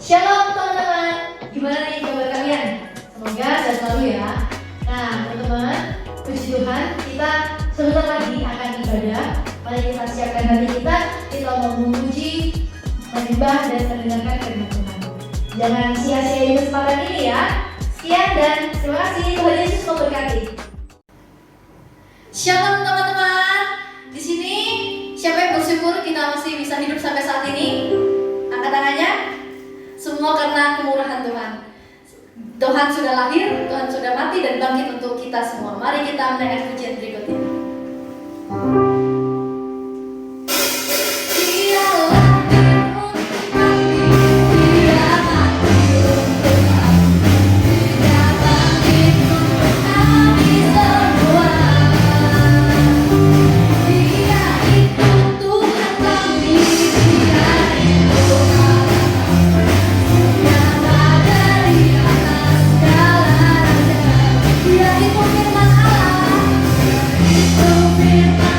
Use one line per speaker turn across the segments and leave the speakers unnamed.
Shalom teman-teman, gimana nih kabar kalian? Semoga sehat selalu ya. Nah teman-teman, puji Tuhan, kita sebentar lagi akan ibadah. Mari kita siapkan hati kita mau memuji, menyembah dan mendengarkan firman Tuhan. Jangan sia-siain kesempatan ini ya. Sekian dan terima kasih, Tuhan Yesus memberkati. Shalom teman-teman. Di sini siapa yang bersyukur kita masih bisa hidup sampai saat ini? Angkat tangannya. Semua karena kemurahan Tuhan. Tuhan sudah lahir, Tuhan sudah mati dan bangkit untuk kita semua. Mari kita mendengar pujian berikut ini.
Firman Allah, itu firman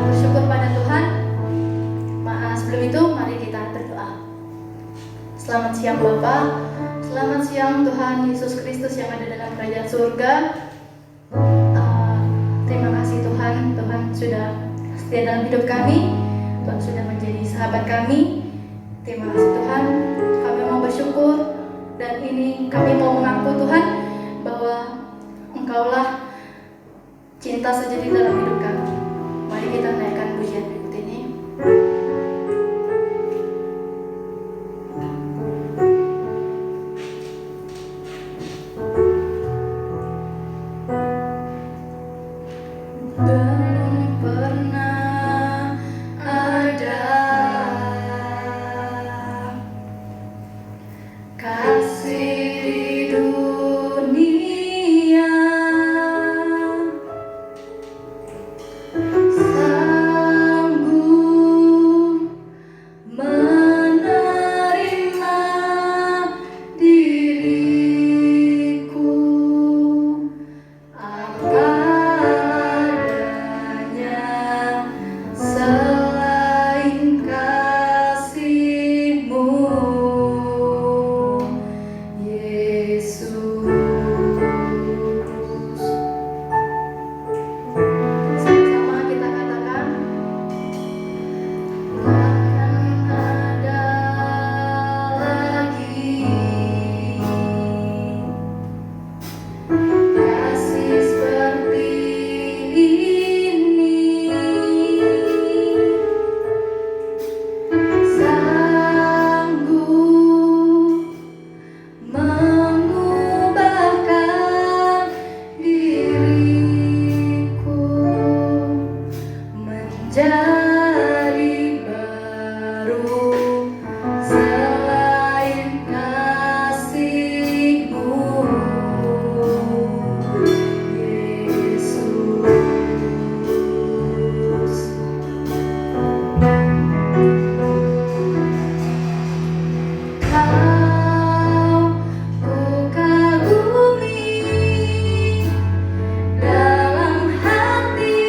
bersyukur pada Tuhan. Sebelum itu mari kita berdoa. Selamat siang Bapa, selamat siang Tuhan Yesus Kristus yang ada dalam kerajaan surga. Terima kasih Tuhan, Tuhan sudah setia dalam hidup kami, Tuhan sudah menjadi sahabat kami. Terima kasih Tuhan, kami mau bersyukur dan ini kami mau mengaku Tuhan bahwa Engkaulah cinta sejati dalam hidup kami. Mari kita naikkan pujian berikut ini. Belum pernah ada kasih di dunia sanggup menerima diriku apa adanya selain kasih-Mu, Yesus. Sama-sama kita katakan, takkan ada lagi kasih seperti ini, sanggup mengubahkan diriku menjadi baru selain kasih-Mu, Yesus. Kau ku kagumi dalam hati,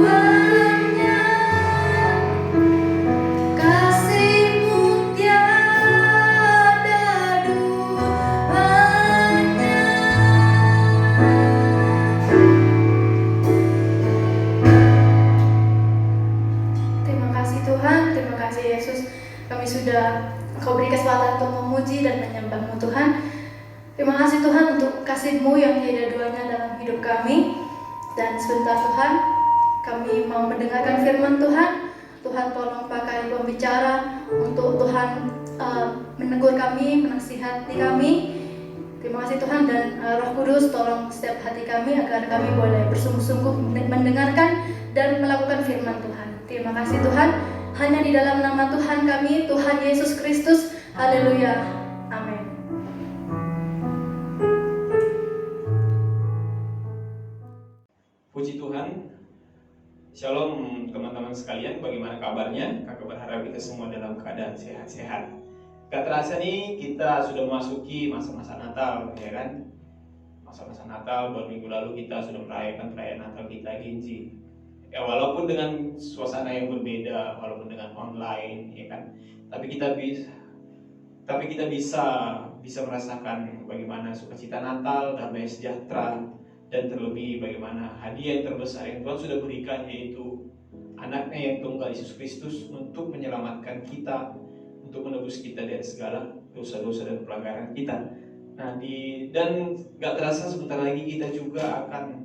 hanya kasih-Mu tiada duanya. Terima kasih Tuhan, terima kasih Yesus. Kami sudah Engkau beri kesempatan untuk memuji dan menyembah-Mu Tuhan. Terima kasih Tuhan untuk kasih-Mu yang tiada duanya dalam hidup kami. Dan sebentar Tuhan, kami mau mendengarkan firman Tuhan. Tuhan tolong pakai pembicara untuk Tuhan menegur kami, menasihati kami. Terima kasih Tuhan, dan Roh Kudus tolong setiap hati kami agar kami boleh bersungguh-sungguh mendengarkan dan melakukan firman Tuhan. Terima kasih Tuhan. Hanya di dalam nama Tuhan kami, Tuhan Yesus Kristus. Haleluya. Amin.
Puji Tuhan. Shalom teman-teman sekalian, bagaimana kabarnya? Kakak berharap kita semua dalam keadaan sehat-sehat. Gak terasa nih kita sudah memasuki masa-masa Natal, ya kan? Masa-masa Natal, 2 minggu lalu kita sudah merayakan perayaan Natal kita Ginji. Ya, walaupun dengan suasana yang berbeda, walaupun dengan online, ya kan? Tapi kita bisa merasakan bagaimana sukacita Natal, damai sejahtera, dan terlebih bagaimana hadiah yang terbesar yang Tuhan sudah berikan, yaitu anaknya yang tunggal Yesus Kristus untuk menyelamatkan kita, untuk menebus kita dari segala dosa-dosa dan pelanggaran kita. Nah, dan gak terasa sebentar lagi kita juga akan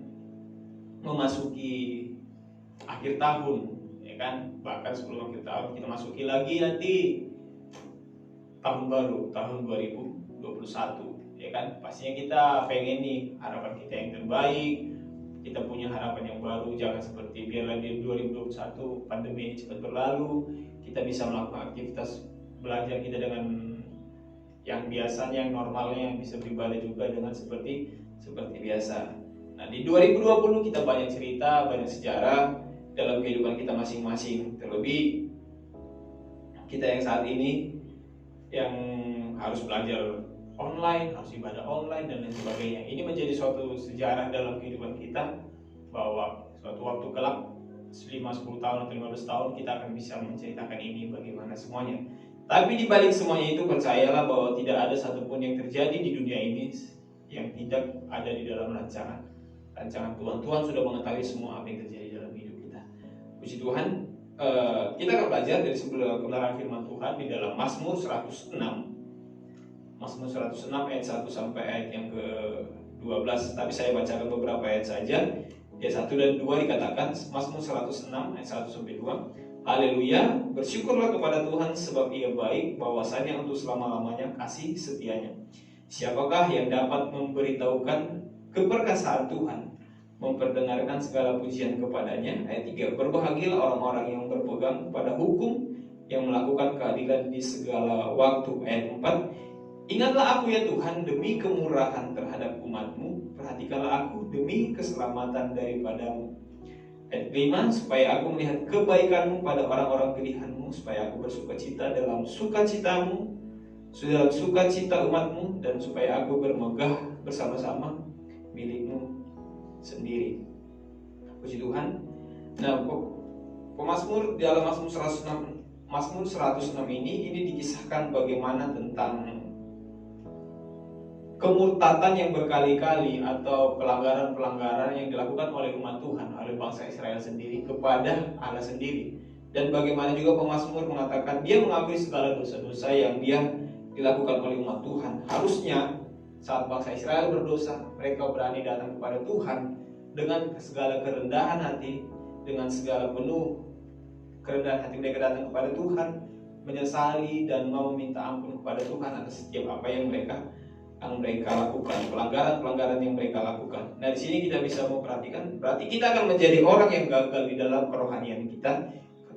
memasuki akhir tahun, ya kan? Bahkan sebelum akhir tahun kita masuki lagi nanti tahun baru, tahun 2021, ya kan? Pastinya kita pengen nih harapan kita yang terbaik, kita punya harapan yang baru. Jangan seperti biarlah di 2021 pandemi ini cepat berlalu, kita bisa melakukan aktivitas belajar kita dengan yang biasanya, yang normalnya, bisa beribadah juga dengan seperti biasa. Nah, di 2020 kita banyak cerita, banyak sejarah dalam kehidupan kita masing-masing. Terlebih kita yang saat ini yang harus belajar online, harus ibadah online dan lain sebagainya. Ini menjadi suatu sejarah dalam kehidupan kita, bahwa suatu waktu kelak 5-10 tahun atau 15 tahun kita akan bisa menceritakan ini bagaimana semuanya. Tapi di balik semuanya itu, percayalah bahwa tidak ada satupun yang terjadi di dunia ini yang tidak ada di dalam rancangan Tuhan. Tuhan sudah mengetahui semua apa yang terjadi dalam hidup kita. Puji Tuhan. Kita akan belajar dari sebuah kebenaran firman Tuhan di dalam Mazmur 106. Mazmur 106 ayat 1 sampai ayat yang ke-12. Tapi saya bacakan beberapa ayat saja. Ayat 1 dan 2 dikatakan, Mazmur 106 ayat 1 sampai 2. Haleluya, bersyukurlah kepada Tuhan sebab Ia baik, bahwasanya untuk selama-lamanya kasih setianya. Siapakah yang dapat memberitahukan keperkasaan Tuhan, memperdengarkan segala pujian kepadanya? Ayat 3, berbahagialah orang-orang yang berpegang pada hukum, yang melakukan keadilan di segala waktu. Ayat 4, ingatlah aku ya Tuhan demi kemurahan terhadap umat-Mu, perhatikanlah aku demi keselamatan daripadamu. Ayat 5, supaya aku melihat kebaikan-Mu pada orang-orang pilihan-Mu, supaya aku bersukacita dalam sukacitamu, dalam sukacita umat-Mu, dan supaya aku bermegah bersama-sama milik-Mu sendiri. Puji Tuhan. Nah, pemazmur di dalam Mazmur 106 ini dikisahkan bagaimana tentang kemurtatan yang berkali-kali atau pelanggaran-pelanggaran yang dilakukan oleh umat Tuhan, oleh bangsa Israel sendiri kepada Allah sendiri. Dan bagaimana juga pemazmur mengatakan dia mengakui segala dosa-dosa yang dia dilakukan oleh umat Tuhan. Harusnya saat bangsa Israel berdosa, mereka berani datang kepada Tuhan dengan segala kerendahan hati, dengan segala penuh kerendahan hati mereka datang kepada Tuhan, menyesali dan mau meminta ampun kepada Tuhan atas setiap apa yang mereka lakukan, pelanggaran-pelanggaran yang mereka lakukan. Nah, di sini kita bisa memperhatikan, berarti kita akan menjadi orang yang gagal di dalam kerohanian kita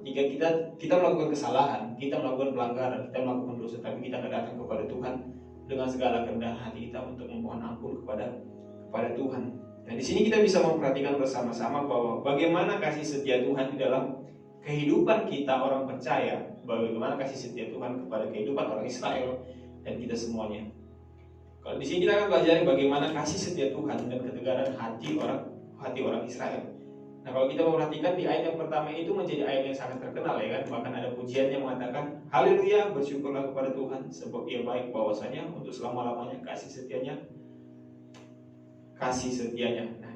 ketika kita melakukan kesalahan, kita melakukan pelanggaran, kita melakukan dosa, tapi kita akan datang kepada Tuhan dengan segala kerendahan hati kita untuk memohon ampun kepada Tuhan. Nah, di sini kita bisa memperhatikan bersama-sama bahwa bagaimana kasih setia Tuhan di dalam kehidupan kita orang percaya, bagaimana kasih setia Tuhan kepada kehidupan orang Israel dan kita semuanya. Kalau di sini kita akan belajar bagaimana kasih setia Tuhan dan ketegaran hati orang Israel. Nah, kalau kita memperhatikan di ayat yang pertama itu menjadi ayat yang sangat terkenal ya kan. Bahkan ada pujian yang mengatakan, haleluya, bersyukurlah kepada Tuhan sebab Ia baik, bahwasanya untuk selama-lamanya kasih setianya. Nah,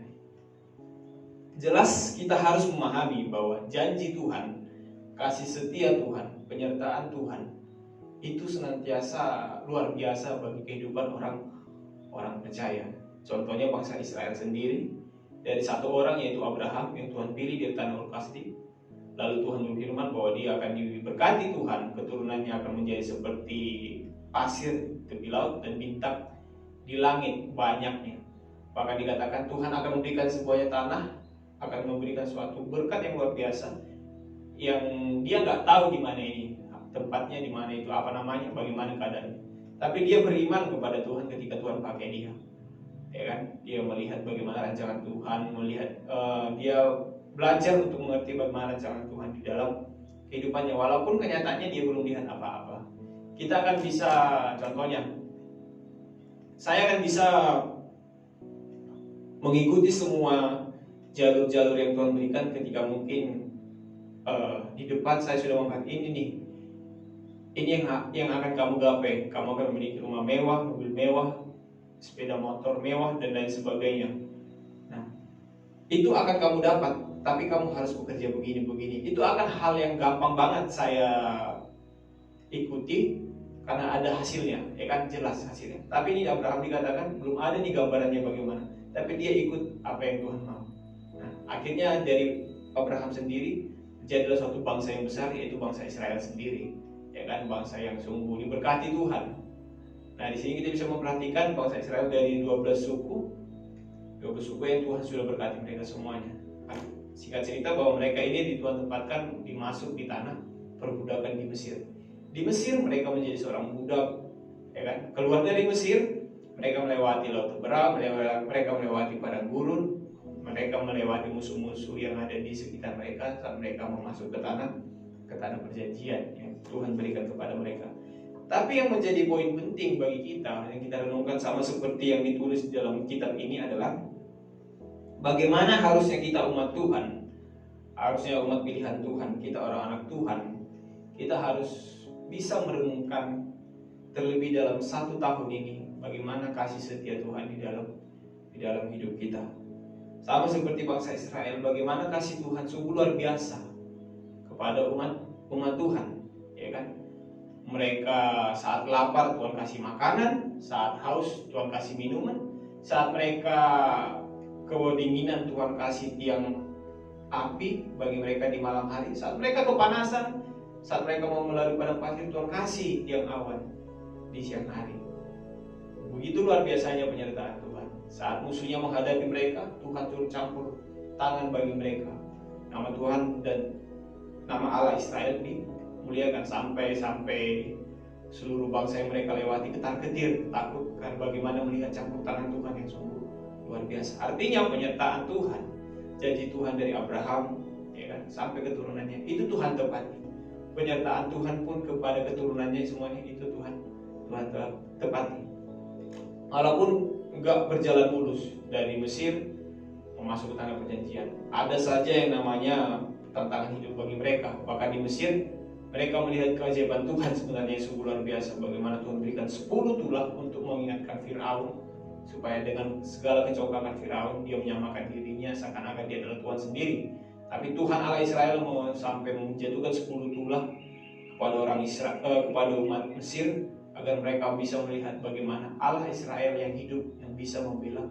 jelas kita harus memahami bahwa janji Tuhan, kasih setia Tuhan, penyertaan Tuhan itu senantiasa luar biasa bagi kehidupan orang percaya. Contohnya bangsa Israel sendiri, dari satu orang yaitu Abraham yang Tuhan pilih dari tanah Ur Kasdim. Lalu Tuhan berfirman bahwa dia akan diberkati Tuhan, keturunannya akan menjadi seperti pasir tepi laut dan bintang di langit banyaknya. Bahkan dikatakan Tuhan akan memberikan sebuah tanah, akan memberikan suatu berkat yang luar biasa yang dia nggak tahu di mana ini tempatnya, di mana itu, apa namanya, bagaimana keadaannya. Tapi dia beriman kepada Tuhan ketika Tuhan pakai dia. Ya kan, dia melihat bagaimana rancangan Tuhan, dia belajar untuk mengerti bagaimana rancangan Tuhan di dalam kehidupannya, walaupun kenyataannya dia belum lihat apa-apa. Kita akan bisa, contohnya, saya akan bisa mengikuti semua jalur-jalur yang Tuhan berikan ketika mungkin di depan saya sudah melihat ini yang akan kamu gapai. Kamu akan memiliki rumah mewah, mobil mewah, sepeda motor mewah, dan lain sebagainya. Nah, itu akan kamu dapat, tapi kamu harus bekerja begini. Itu akan hal yang gampang banget saya ikuti karena ada hasilnya, ya kan, jelas hasilnya. Tapi ini Abraham dikatakan belum ada nih gambarannya bagaimana, tapi dia ikut apa yang Tuhan mau. Nah, akhirnya dari Abraham sendiri jadilah suatu bangsa yang besar, yaitu bangsa Israel sendiri, ya kan, bangsa yang sungguh diberkati Tuhan. Nah, di sini kita bisa memperhatikan bangsa Israel dari 12 suku yang Tuhan sudah berkati mereka semuanya. Singkat cerita bahwa mereka ini Tuhan tempatkan dimasuk di tanah perbudakan di Mesir. Di Mesir mereka menjadi seorang budak, ya kan. Keluar dari Mesir, mereka melewati laut Tebera, mereka melewati padang gurun, mereka melewati musuh-musuh yang ada di sekitar mereka saat mereka mau masuk ke tanah perjanjian yang Tuhan berikan kepada mereka. Tapi yang menjadi poin penting bagi kita yang kita renungkan sama seperti yang ditulis di dalam kitab ini adalah bagaimana harusnya kita umat Tuhan, harusnya umat pilihan Tuhan, kita orang anak Tuhan, kita harus bisa merenungkan terlebih dalam 1 tahun ini bagaimana kasih setia Tuhan di dalam hidup kita. Sama seperti bangsa Israel, bagaimana kasih Tuhan sungguh luar biasa kepada umat Tuhan, ya kan? Mereka saat lapar Tuhan kasih makanan, saat haus Tuhan kasih minuman, saat mereka kedinginan Tuhan kasih tiang api bagi mereka di malam hari, saat mereka kepanasan, saat mereka mau melalui padang pasir Tuhan kasih tiang awan di siang hari. Begitu luar biasanya penyertaan Tuhan. Saat musuhnya menghadapi mereka, Tuhan turut campur tangan bagi mereka. Nama Tuhan dan nama Allah Israel dimuliakan sampai seluruh bangsa yang mereka lewati ketar-ketir, takut karena bagaimana melihat campur tangan Tuhan yang sungguh luar biasa. Artinya penyertaan Tuhan, janji Tuhan dari Abraham, ya kan, sampai keturunannya itu Tuhan tepati. Penyertaan Tuhan pun kepada keturunannya semuanya itu Tuhan tepati. Walaupun enggak berjalan mulus dari Mesir memasuki tanah perjanjian, ada saja yang namanya tantangan hidup bagi mereka. Bahkan di Mesir mereka melihat keajaiban Tuhan sebenarnya yang sungguh luar biasa. Bagaimana Tuhan berikan 10 tulah untuk mengingatkan Firaun, supaya dengan segala kecokangan Firaun dia menyamakan dirinya seakan-akan dia adalah Tuhan sendiri. Tapi Tuhan Allah Israel mau sampai menjatuhkan 10 tulah kepada orang Israel, kepada umat Mesir, agar mereka bisa melihat bagaimana Allah Israel yang hidup, yang bisa membela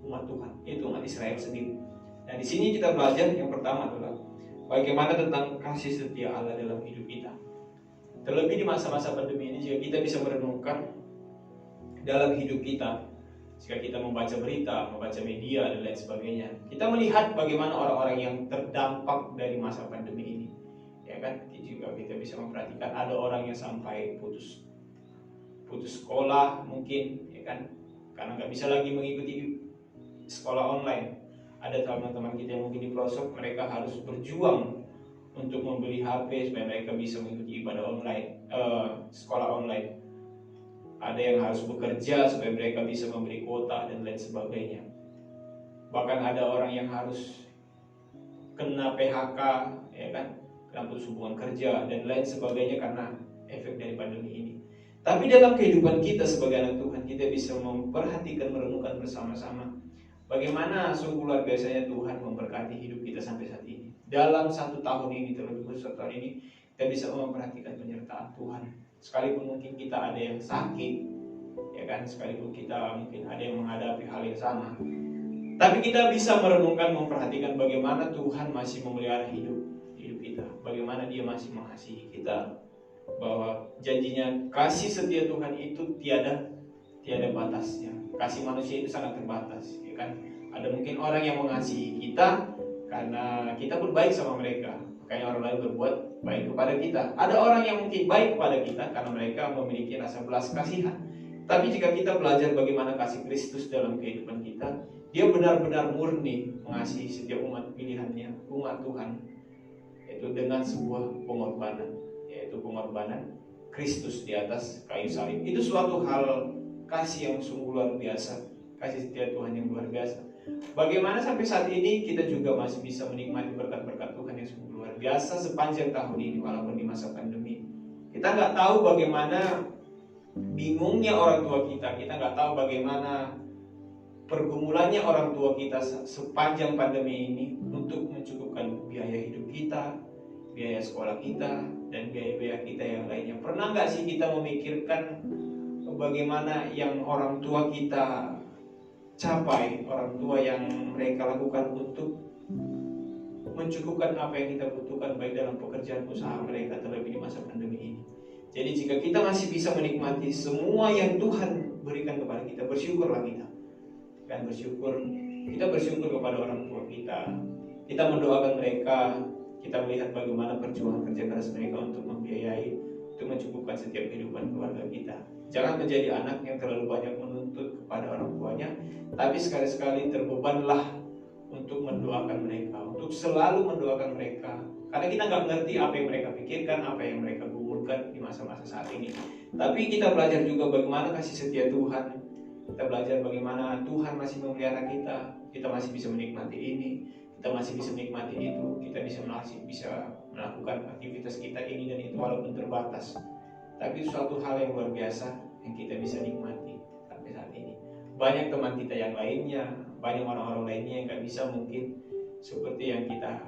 umat Tuhan, itu umat Israel sendiri. Nah, di sini kita belajar yang pertama adalah bagaimana tentang kasih setia Allah dalam hidup kita. Terlebih di masa-masa pandemi ini, jika kita bisa merenungkan dalam hidup kita, jika kita membaca berita, membaca media dan lain sebagainya, kita melihat bagaimana orang-orang yang terdampak dari masa pandemi ini, ya kan. Juga kita bisa memperhatikan ada orang yang sampai putus sekolah mungkin, ya kan, karena nggak bisa lagi mengikuti sekolah online. Ada teman-teman kita yang mungkin di pelosok, mereka harus berjuang untuk membeli HP supaya mereka bisa mengikuti ibadah online, sekolah online. Ada yang harus bekerja supaya mereka bisa memberi kuota dan lain sebagainya. Bahkan ada orang yang harus kena PHK, ya kan, kena putus hubungan kerja dan lain sebagainya karena efek dari pandemi ini. Tapi dalam kehidupan kita sebagai anak Tuhan, kita bisa memperhatikan, merenungkan bersama-sama bagaimana sungguh luar biasanya Tuhan memberkati hidup kita sampai saat ini. Dalam 1 tahun ini, terlebih khusus 1 tahun ini, kita bisa memperhatikan penyertaan Tuhan. Sekalipun mungkin kita ada yang sakit, ya kan, sekalipun kita mungkin ada yang menghadapi hal yang sama, tapi kita bisa merenungkan, memperhatikan bagaimana Tuhan masih memelihara hidup kita, bagaimana Dia masih mengasihi kita, bahwa janjinya kasih setia Tuhan itu tiada batasnya. Kasih manusia itu sangat terbatas, ya kan. Ada mungkin orang yang mengasihi kita karena kita berbaik sama mereka, makanya orang lain berbuat baik kepada kita. Ada orang yang mungkin baik kepada kita karena mereka memiliki rasa belas kasihan. Tapi jika kita belajar bagaimana kasih Kristus dalam kehidupan kita, Dia benar-benar murni mengasihi setiap umat pilihannya, umat Tuhan, yaitu dengan sebuah pengorbanan, yaitu pengorbanan Kristus di atas kayu salib. Itu suatu hal kasih yang sungguh luar biasa, kasih setia Tuhan yang luar biasa. Bagaimana sampai saat ini kita juga masih bisa menikmati berkat-berkat Tuhan yang sungguh luar biasa sepanjang tahun ini, walaupun di masa pandemi. Kita nggak tahu bagaimana bingungnya orang tua kita nggak tahu bagaimana pergumulannya orang tua kita sepanjang pandemi ini untuk mencukupkan biaya hidup kita, biaya sekolah kita, dan biaya-biaya kita yang lainnya. Pernah nggak sih kita memikirkan bagaimana yang orang tua kita capai, orang tua yang mereka lakukan untuk mencukupkan apa yang kita butuhkan baik dalam pekerjaan usaha mereka, terlebih di masa pandemi ini. Jadi jika kita masih bisa menikmati semua yang Tuhan berikan kepada kita, bersyukurlah kita. Dan kita bersyukur kepada orang tua kita. Kita mendoakan mereka, kita melihat bagaimana perjuangan kerja keras mereka untuk membiayai, untuk mencukupkan setiap kehidupan keluarga kita. Jangan menjadi anak yang terlalu banyak menuntut kepada orang tuanya, tapi sekali-sekali terbebanlah untuk mendoakan mereka, untuk selalu mendoakan mereka. Karena kita nggak mengerti apa yang mereka pikirkan, apa yang mereka gumulkan di masa-masa saat ini. Tapi kita belajar juga bagaimana kasih setia Tuhan. Kita belajar bagaimana Tuhan masih memelihara kita masih bisa menikmati ini, kita masih bisa menikmati itu, kita bisa melakukan aktivitas kita ini dan itu walaupun terbatas. Tapi suatu hal yang luar biasa yang kita bisa nikmati sampai saat ini. Banyak teman kita yang lainnya, banyak orang-orang lainnya yang nggak bisa mungkin seperti yang kita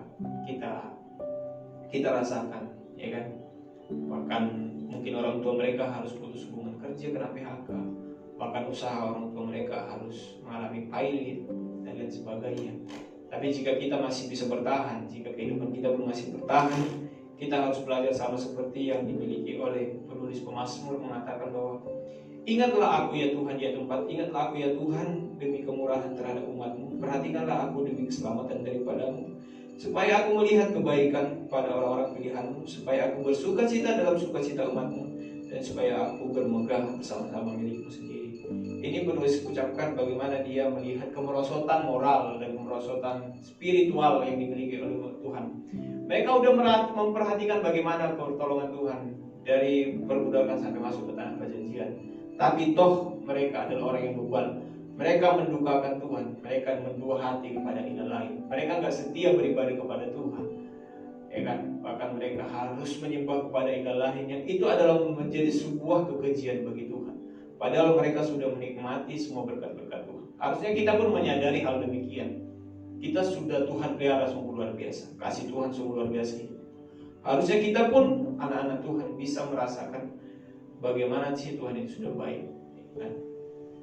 rasakan, ya kan? Bahkan mungkin orang tua mereka harus putus hubungan kerja karena PHK, bahkan usaha orang tua mereka harus mengalami pilot dan lain sebagainya. Tapi jika kita masih bisa bertahan, jika kehidupan kita pun masih bertahan, kita harus belajar sama seperti yang dimiliki oleh penulis pemazmur, mengatakan bahwa ingatlah aku ya Tuhan di tempat, ingatlah aku ya Tuhan demi kemurahan terhadap umatmu, perhatikanlah aku demi keselamatan daripadamu, supaya aku melihat kebaikan pada orang-orang pilihanmu, supaya aku bersuka cita dalam sukacita umatmu, dan supaya aku bermegah bersama-sama milikmu sendiri. Ini penulis ucapkan bagaimana dia melihat kemerosotan moral dan kemerosotan spiritual yang dimiliki oleh Tuhan. Mereka sudah memperhatikan bagaimana pertolongan Tuhan dari perbudakan sampai masuk ke tanah perjanjian. Tapi toh mereka adalah orang yang bebal. Mereka mendukakan Tuhan, mereka mendua hati kepada ilah lain. Mereka nggak setia beribadah kepada Tuhan, ya kan? Bahkan mereka harus menyembah kepada ilah lain yang itu adalah menjadi sebuah kekejian bagi Tuhan. Padahal mereka sudah menikmati semua berkat-berkat Tuhan. Harusnya kita pun menyadari hal demikian. Kita sudah Tuhan pelihara sungguh luar biasa, kasih Tuhan sungguh luar biasa. Harusnya kita pun anak-anak Tuhan bisa merasakan bagaimana sih Tuhan itu sudah baik, kan?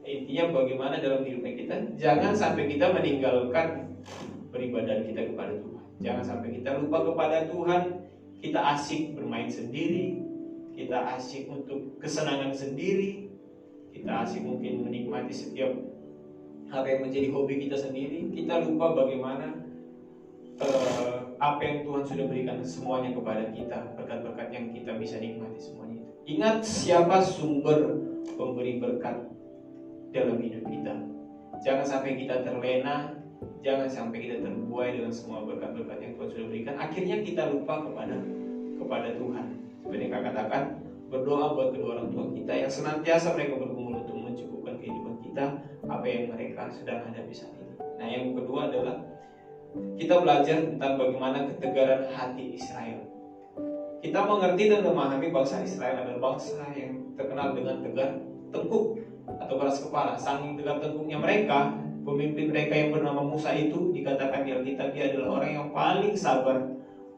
Intinya bagaimana dalam hidupnya kita, jangan sampai kita meninggalkan beribadah kita kepada Tuhan. Jangan sampai kita lupa kepada Tuhan, kita asik bermain sendiri, kita asik untuk kesenangan sendiri, kita asik mungkin menikmati setiap apa yang menjadi hobi kita sendiri. Kita lupa bagaimana apa yang Tuhan sudah berikan semuanya kepada kita, berkat-berkat yang kita bisa nikmati semuanya itu. Ingat siapa sumber pemberi berkat dalam hidup kita. Jangan sampai kita terlena, jangan sampai kita terbuai dengan semua berkat-berkat yang Tuhan sudah berikan. Akhirnya kita lupa kepada Tuhan. Seperti yang Kak katakan, berdoa buat kedua orang tua kita yang senantiasa mereka bergumul untuk mencukupkan kehidupan kita apa yang mereka sedang hadapi saat ini. Nah, yang kedua adalah kita belajar tentang bagaimana ketegaran hati Israel. Kita mengerti dan memahami bangsa Israel adalah bangsa yang terkenal dengan tegar tengkuk atau keras kepala. Saking tegar tengkuknya mereka, pemimpin mereka yang bernama Musa itu dikatakan di Alkitab dia adalah orang yang paling sabar,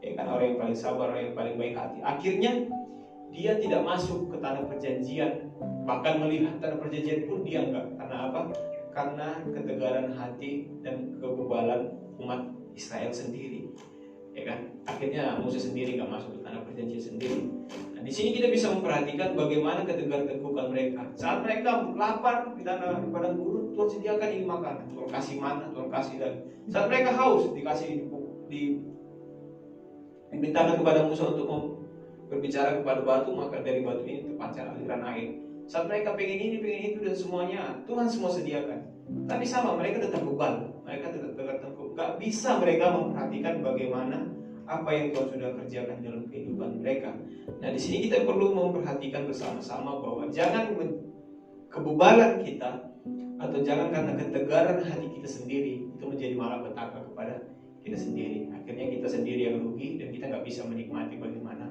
ya kan, orang yang paling sabar, orang yang paling baik hati. Akhirnya dia tidak masuk ke tanah perjanjian, bahkan melihat tanah perjanjian pun dia enggak. Karena apa? Karena ketegaran hati dan kebebalan umat Israel sendiri, ya kan. Akhirnya Musa sendiri enggak masuk ke tanah perjanjian sendiri. Nah, di sini kita bisa memperhatikan bagaimana ketegar tengkukan mereka. Saat mereka lapar di tanah padang gurun, Tuhan sediakan ini makanan, Tuhan kasih mana, Tuhan kasih daging. Saat mereka haus, dimintakan kepada Musa untuk berbicara kepada batu, maka dari batu ini terpancar aliran air. Saat mereka pengen ini, pengen itu, dan semuanya Tuhan semua sediakan. Tapi sama, mereka tetap bebal, mereka tetap tegar tengkuk. Gak bisa mereka memperhatikan bagaimana apa yang Tuhan sudah kerjakan dalam kehidupan mereka. Nah, di sini kita perlu memperhatikan bersama-sama bahwa jangan kebebalan kita atau jangan karena ketegaran hati kita sendiri itu menjadi malapetaka kepada kita sendiri. Akhirnya kita sendiri yang rugi dan kita nggak bisa menikmati bagaimana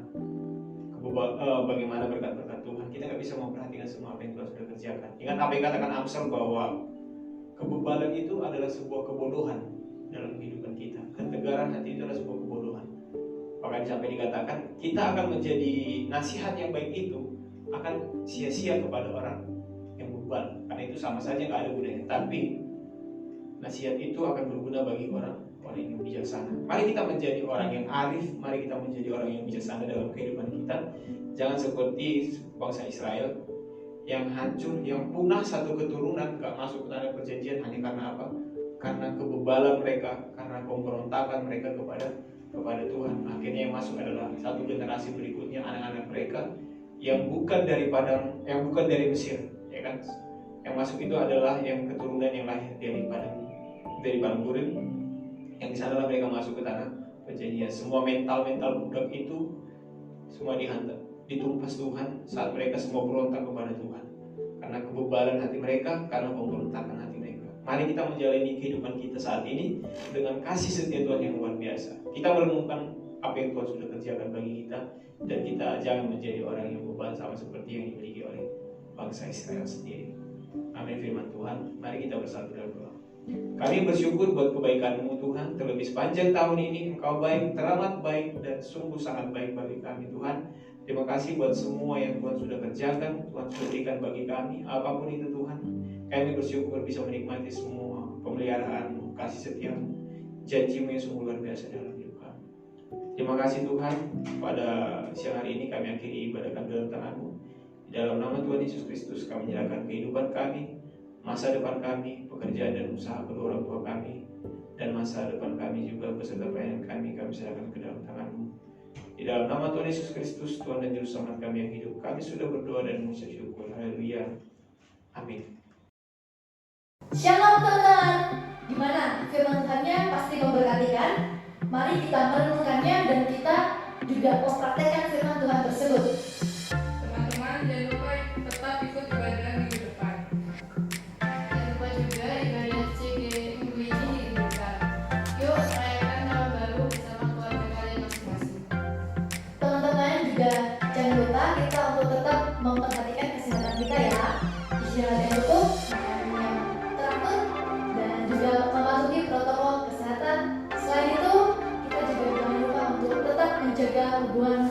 berkat-berkat Tuhan. Kita nggak bisa memperhatikan semua apa yang Tuhan sudah kerjakan. Ingat apa yang katakan Amsal bahwa kebebalan itu adalah sebuah kebodohan dalam kehidupan kita. Ketegaran hati itu adalah sebuah kebodohan. Bahkan sampai dikatakan kita akan menjadi nasihat yang baik itu akan sia-sia kepada orang yang bebal. Karena itu sama saja nggak ada gunanya. Tapi nasihat itu akan berguna bagi orang yang bijaksana. Mari kita menjadi orang yang arif, mari kita menjadi orang yang bijaksana dalam kehidupan kita. Jangan seperti bangsa Israel yang hancur, yang punah satu keturunan, gak masuk ke tanah perjanjian hanya karena apa? Karena kebebalan mereka, karena pemberontakan mereka kepada Tuhan. Akhirnya yang masuk adalah satu generasi berikutnya, anak-anak mereka yang bukan dari Mesir, ya kan? Yang masuk itu adalah yang keturunan yang lahir dari padang gurun. Yang di sana mereka masuk ke tanah perjanjian. Semua mental budak itu semua dihantam, ditumpas Tuhan saat mereka semua berontak kepada Tuhan. Karena kebebalan hati mereka, karena pemberontakan hati mereka. Mari kita menjalani kehidupan kita saat ini dengan kasih setia Tuhan yang luar biasa. Kita merenungkan apa yang Tuhan sudah kerjakan bagi kita, dan kita jangan menjadi orang yang beban sama seperti yang dimiliki oleh bangsa Israel sendiri. Amin firman Tuhan. Mari kita bersatu dalam doa. Kami bersyukur buat kebaikan-Mu Tuhan. Terlebih sepanjang tahun ini Engkau baik, teramat baik, dan sungguh sangat baik bagi kami Tuhan. Terima kasih buat semua yang Tuhan sudah kerjakan, Tuhan sudah berikan bagi kami. Apapun itu Tuhan, kami bersyukur bisa menikmati semua pemeliharaan-Mu, kasih setia-Mu, janji-Mu yang sungguh luar biasa dalam hidup kami. Terima kasih Tuhan. Pada siang hari ini kami akhiri ibadah kami dalam tangan-Mu. Di dalam nama Tuhan Yesus Kristus kami menyerahkan kehidupan kami, masa depan kami, pekerjaan dan usaha kedua orang tua kami, dan masa depan kami juga beserta pelayanan kami serahkan ke dalam tangan-Mu. Di dalam nama Tuhan Yesus Kristus, Tuhan dan Juru Selamat kami yang hidup, kami sudah berdoa dan mengucap syukur. Haleluya. Amin.
Shalom teman-teman. Gimana? Firman Tuhannya pasti memberkati kan? Mari kita merenungkannya dan kita juga mempraktekkan firman Tuhan tersebut.
Teman-teman, jangan lupa tetap ikut ibadah minggu depan. Jangan lupa juga ibadah CG minggu ini dirindukan. Yuk merayakan tahun baru bersama keluarga kalian masing-masing.
Teman-teman juga jangan lupa kita untuk tetap memperhatikan kesehatan kita ya. Istirahat yang cukup, makanan yang teratur, dan juga mematuhi protokol kesehatan. Selain itu, kita juga jangan lupa untuk tetap menjaga hubungan